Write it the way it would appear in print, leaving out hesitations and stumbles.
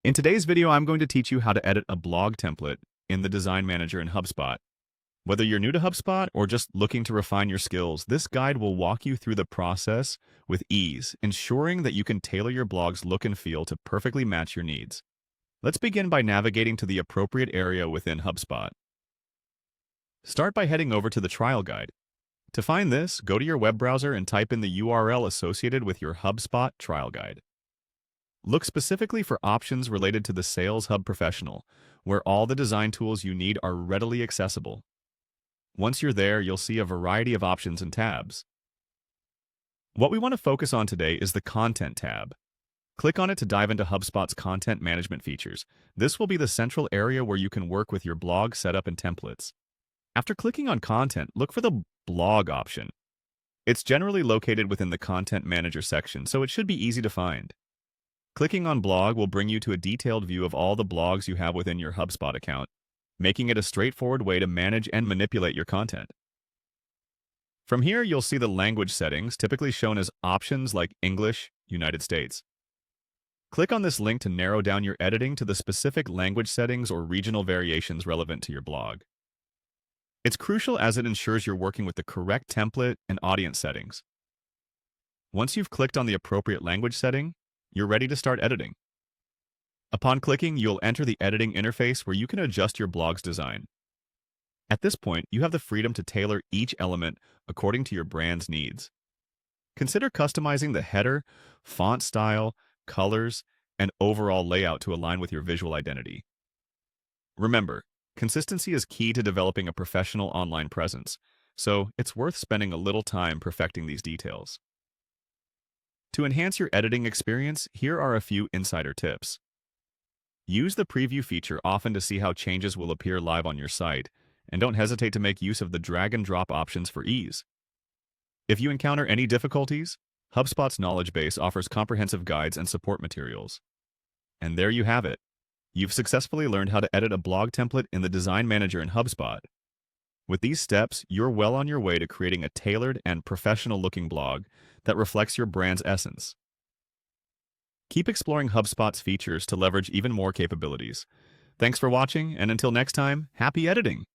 In today's video, I'm going to teach you how to edit a blog template in the Design Manager in HubSpot. Whether you're new to HubSpot or just looking to refine your skills, this guide will walk you through the process with ease, ensuring that you can tailor your blog's look and feel to perfectly match your needs. Let's begin by navigating to the appropriate area within HubSpot. Start by heading over to the trial guide. To find this, go to your web browser and type in the URL associated with your HubSpot trial guide. Look specifically for options related to the Sales Hub Professional, where all the design tools you need are readily accessible. Once you're there, you'll see a variety of options and tabs. What we want to focus on today is the Content tab. Click on it to dive into HubSpot's content management features. This will be the central area where you can work with your blog setup and templates. After clicking on Content, look for the Blog option. It's generally located within the Content Manager section, so it should be easy to find. Clicking on Blog will bring you to a detailed view of all the blogs you have within your HubSpot account, making it a straightforward way to manage and manipulate your content. From here, you'll see the language settings, typically shown as options like English, United States. Click on this link to narrow down your editing to the specific language settings or regional variations relevant to your blog. It's crucial as it ensures you're working with the correct template and audience settings. Once you've clicked on the appropriate language setting, you're ready to start editing. Upon clicking, you'll enter the editing interface where you can adjust your blog's design. At this point, you have the freedom to tailor each element according to your brand's needs. Consider customizing the header, font style, colors, and overall layout to align with your visual identity. Remember, consistency is key to developing a professional online presence, so it's worth spending a little time perfecting these details. To enhance your editing experience, here are a few insider tips. Use the preview feature often to see how changes will appear live on your site, and don't hesitate to make use of the drag and drop options for ease. If you encounter any difficulties, HubSpot's knowledge base offers comprehensive guides and support materials. And there you have it. You've successfully learned how to edit a blog template in the Design Manager in HubSpot. With these steps, you're well on your way to creating a tailored and professional-looking blog that reflects your brand's essence. Keep exploring HubSpot's features to leverage even more capabilities. Thanks for watching, and until next time, happy editing!